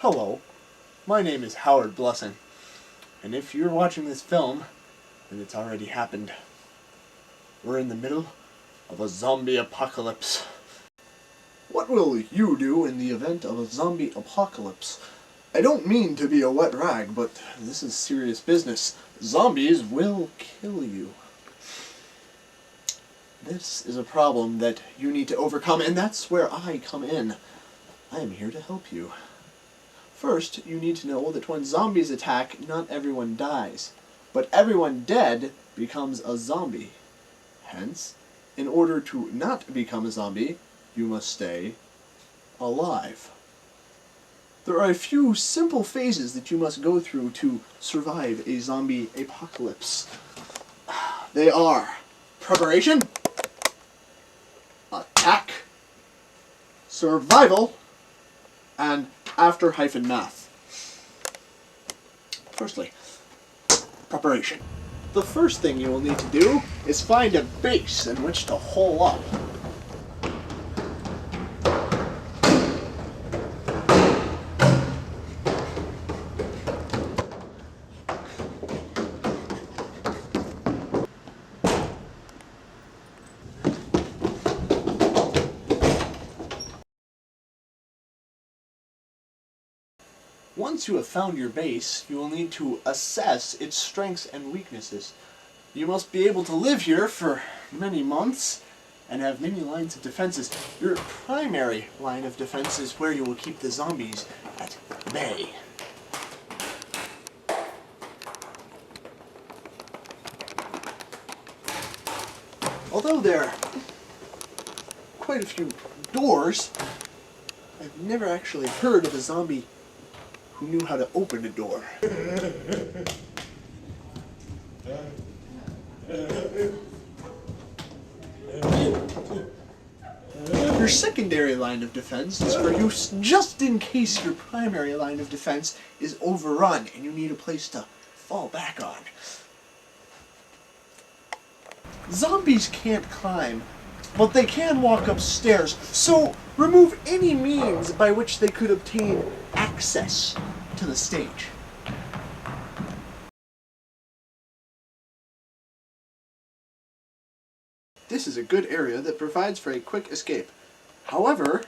Hello, my name is Howard Blessing, and if you're watching this film, then it's already happened. We're in the middle of a zombie apocalypse. What will you do in the event of a zombie apocalypse? I don't mean to be a wet rag, but this is serious business. Zombies will kill you. This is a problem that you need to overcome, and that's where I come in. I am here to help you. First, you need to know that when zombies attack, not everyone dies, but everyone dead becomes a zombie. Hence, in order to not become a zombie, you must stay alive. There are a few simple phases that you must go through to survive a zombie apocalypse. They are preparation, attack, survival, and after-math. Firstly, preparation. The first thing you will need to do is find a base in which to hole up. Once you have found your base, you will need to assess its strengths and weaknesses. You must be able to live here for many months and have many lines of defenses. Your primary line of defense is where you will keep the zombies at bay. Although there are quite a few doors, I've never actually heard of a zombie who knew how to open a door. Your secondary line of defense is for use just in case your primary line of defense is overrun and you need a place to fall back on. Zombies can't climb, but they can walk upstairs, so remove any means by which they could obtain access to the stage. This is a good area that provides for a quick escape. However,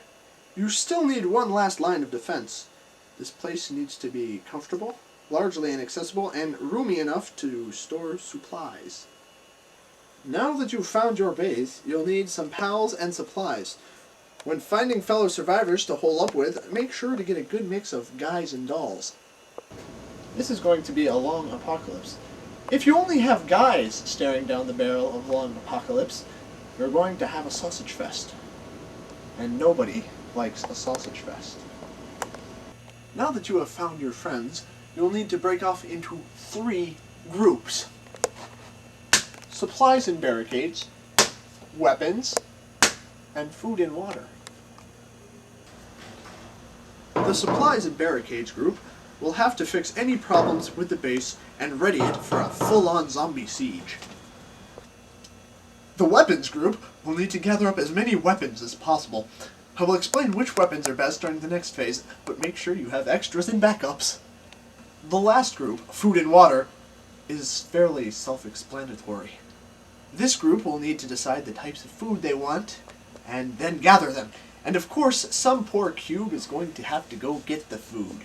you still need one last line of defense. This place needs to be comfortable, largely inaccessible, and roomy enough to store supplies. Now that you've found your base, you'll need some pals and supplies. When finding fellow survivors to hole up with, make sure to get a good mix of guys and dolls. This is going to be a long apocalypse. If you only have guys staring down the barrel of long apocalypse, you're going to have a sausage fest. And nobody likes a sausage fest. Now that you have found your friends, you'll need to break off into 3 groups. Supplies and barricades, weapons, and food and water. The supplies and barricades group will have to fix any problems with the base and ready it for a full-on zombie siege. The weapons group will need to gather up as many weapons as possible. I will explain which weapons are best during the next phase, but make sure you have extras and backups. The last group, food and water, is fairly self-explanatory. This group will need to decide the types of food they want, and then gather them. And of course, some poor cube is going to have to go get the food.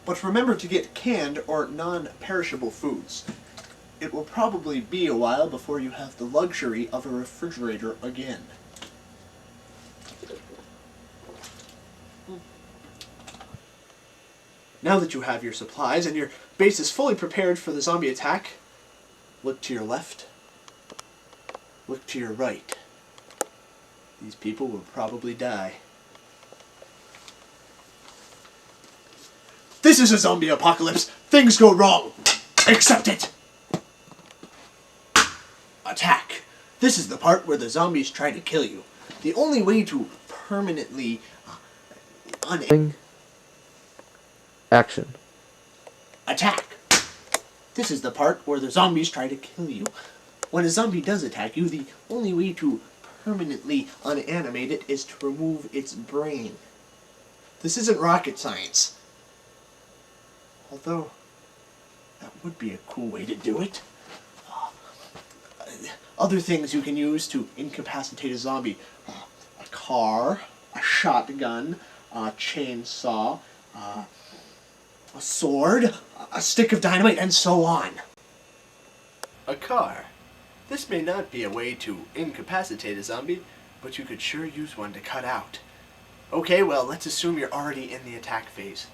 But remember to get canned or non-perishable foods. It will probably be a while before you have the luxury of a refrigerator again. Now that you have your supplies and your base is fully prepared for the zombie attack, look to your left, look to your right. These people will probably die. This is a zombie apocalypse. Things go wrong. Accept it. Attack. This is the part where the zombies try to kill you. The only way to permanently Action. Attack. This is the part where the zombies try to kill you. When a zombie does attack you, the only way to permanently unanimate it is to remove its brain. This isn't rocket science. Although, that would be a cool way to do it. Other things you can use to incapacitate a zombie. A car, a shotgun, a chainsaw, a sword, a stick of dynamite, and so on. A car. This may not be a way to incapacitate a zombie, but you could sure use one to cut out. Okay, well, let's assume you're already in the attack phase.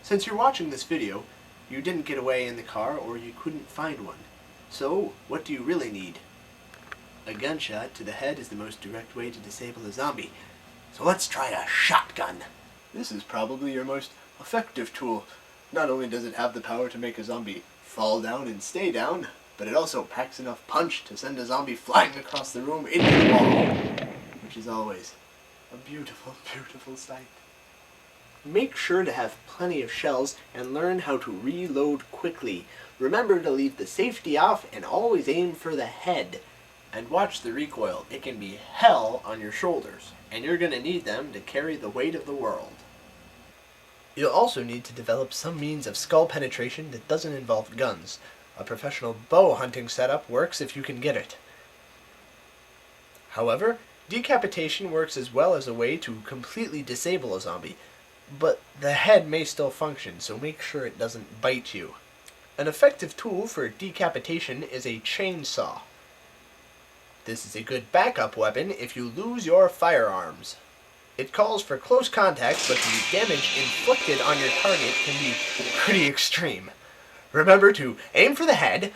Since you're watching this video, you didn't get away in the car or you couldn't find one. So, what do you really need? A gunshot to the head is the most direct way to disable a zombie. So let's try a shotgun. This is probably your most effective tool. Not only does it have the power to make a zombie fall down and stay down, but it also packs enough punch to send a zombie flying across the room into the wall, which is always a beautiful, beautiful sight. Make sure to have plenty of shells and learn how to reload quickly. Remember to leave the safety off and always aim for the head. And watch the recoil. It can be hell on your shoulders, and you're going to need them to carry the weight of the world. You'll also need to develop some means of skull penetration that doesn't involve guns. A professional bow hunting setup works if you can get it. However, decapitation works as well as a way to completely disable a zombie, but the head may still function, so make sure it doesn't bite you. An effective tool for decapitation is a chainsaw. This is a good backup weapon if you lose your firearms. It calls for close contact, but the damage inflicted on your target can be pretty extreme. Remember to aim for the head,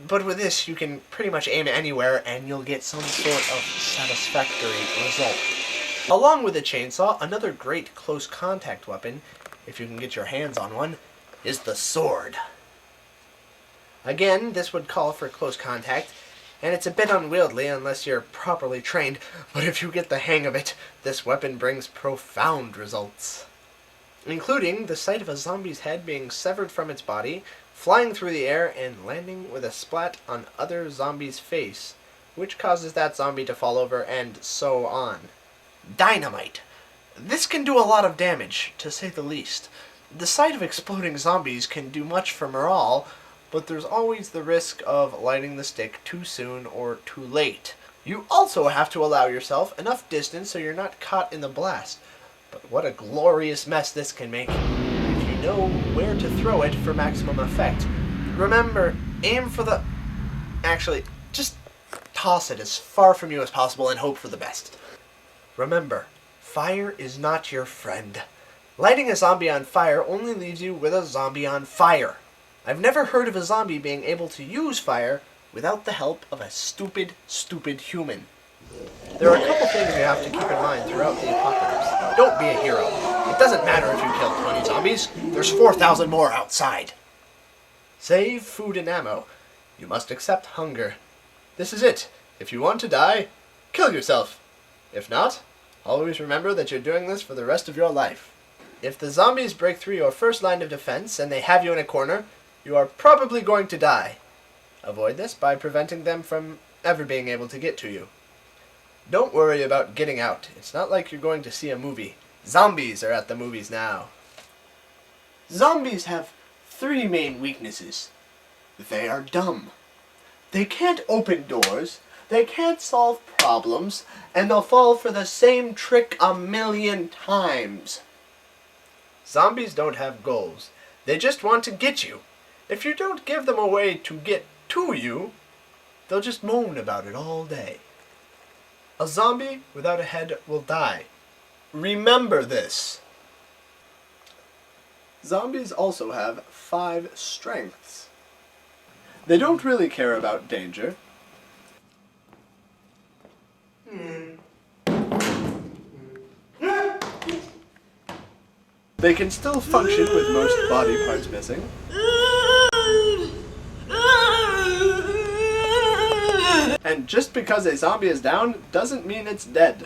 but with this you can pretty much aim anywhere and you'll get some sort of satisfactory result. Along with a chainsaw, another great close contact weapon, if you can get your hands on one, is the sword. Again, this would call for close contact, and it's a bit unwieldy unless you're properly trained, but if you get the hang of it, this weapon brings profound results. Including the sight of a zombie's head being severed from its body, flying through the air, and landing with a splat on other zombie's face, which causes that zombie to fall over, and so on. Dynamite. This can do a lot of damage, to say the least. The sight of exploding zombies can do much for morale, but there's always the risk of lighting the stick too soon or too late. You also have to allow yourself enough distance so you're not caught in the blast. But what a glorious mess this can make if you know where to throw it for maximum effect. Remember, aim for the... Actually, just toss it as far from you as possible and hope for the best. Remember, fire is not your friend. Lighting a zombie on fire only leaves you with a zombie on fire. I've never heard of a zombie being able to use fire without the help of a stupid, stupid human. There are a couple things you have to keep in mind throughout the apocalypse. Don't be a hero. It doesn't matter if you kill 20 zombies. There's 4,000 more outside. Save food and ammo. You must accept hunger. This is it. If you want to die, kill yourself. If not, always remember that you're doing this for the rest of your life. If the zombies break through your first line of defense and they have you in a corner, you are probably going to die. Avoid this by preventing them from ever being able to get to you. Don't worry about getting out. It's not like you're going to see a movie. Zombies are at the movies now. Zombies have 3 main weaknesses. They are dumb. They can't open doors, they can't solve problems, and they'll fall for the same trick 1,000,000 times. Zombies don't have goals. They just want to get you. If you don't give them a way to get to you, they'll just moan about it all day. A zombie without a head will die. Remember this. Zombies also have 5 strengths. They don't really care about danger. They can still function with most body parts missing. And just because a zombie is down doesn't mean it's dead.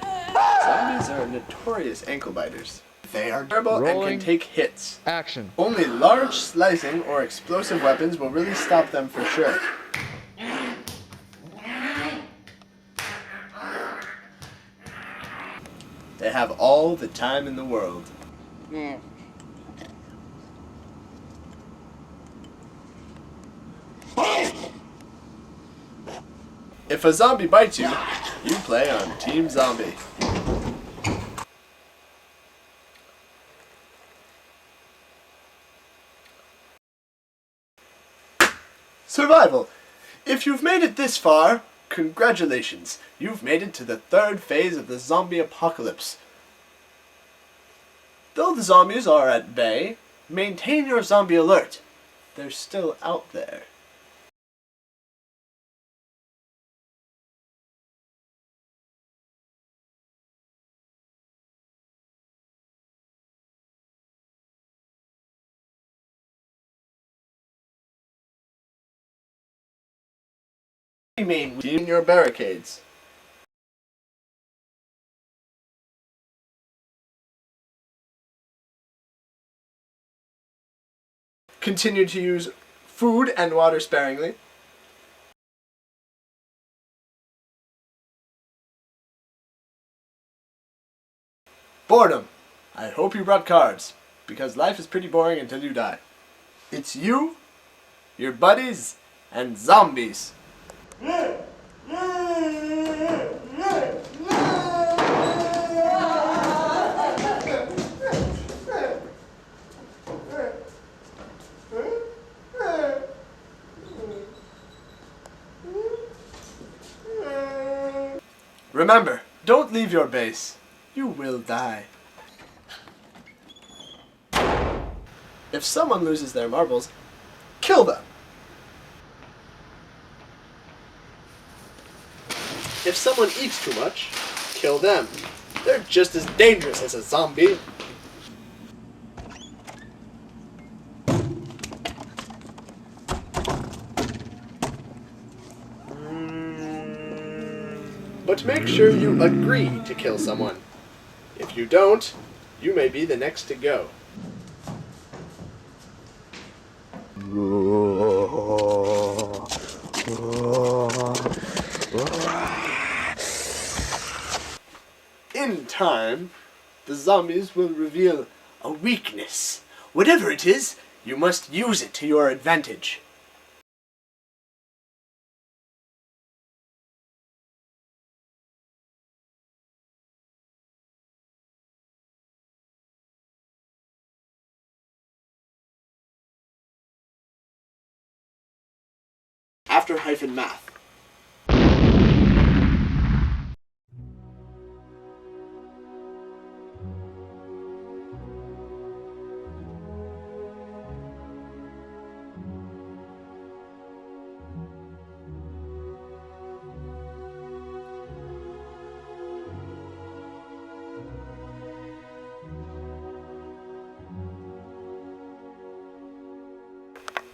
Zombies are notorious ankle biters. They are durable and can take hits. Action. Only large slicing or explosive weapons will really stop them for sure. They have all the time in the world. If a zombie bites you, you play on Team Zombie. Survival. If you've made it this far, congratulations. You've made it to the third phase of the zombie apocalypse. Though the zombies are at bay, maintain your zombie alert. They're still out there. Remain within your barricades. Continue to use food and water sparingly. Boredom. I hope you brought cards, because life is pretty boring until you die. It's you, your buddies, and zombies. Remember, don't leave your base. You will die. If someone loses their marbles, kill them. If someone eats too much, kill them. They're just as dangerous as a zombie. But make sure you agree to kill someone. If you don't, you may be the next to go. In time, the zombies will reveal a weakness. Whatever it is, you must use it to your advantage. After -math.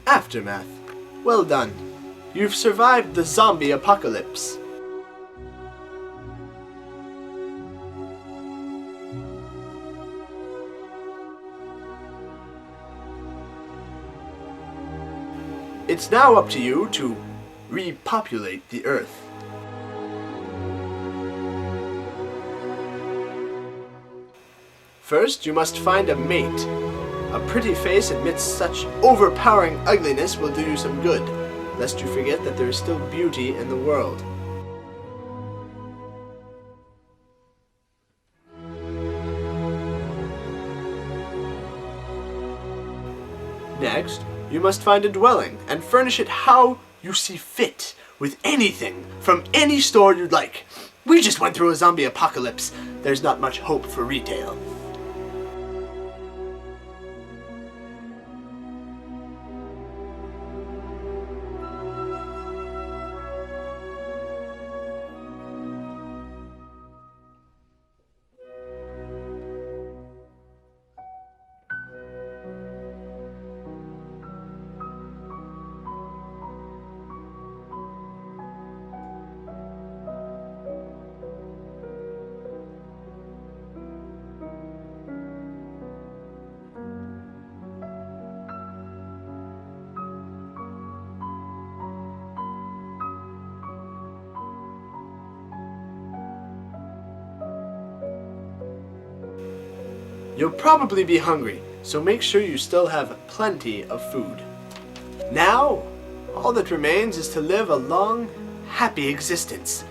Aftermath. Well done. You've survived the zombie apocalypse. It's now up to you to repopulate the Earth. First, you must find a mate. A pretty face amidst such overpowering ugliness will do you some good, lest you forget that there is still beauty in the world. Next, you must find a dwelling and furnish it how you see fit, with anything from any store you'd like. We just went through a zombie apocalypse. There's not much hope for retail. You'll probably be hungry, so make sure you still have plenty of food. Now, all that remains is to live a long, happy existence.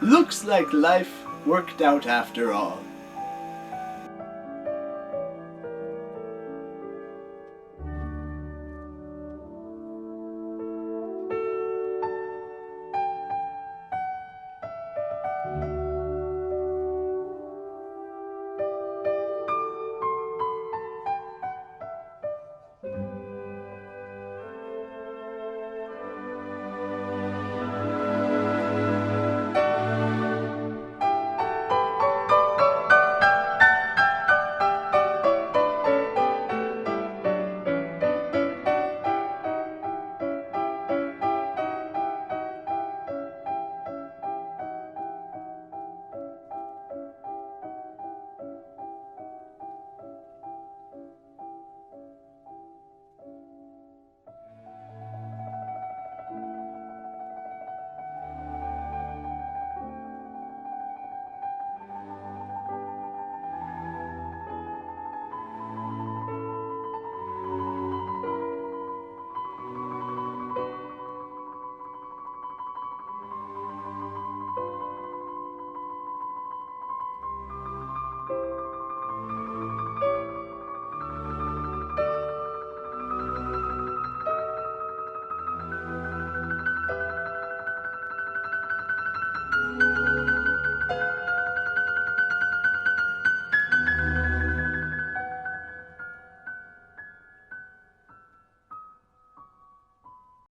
Looks like life worked out after all.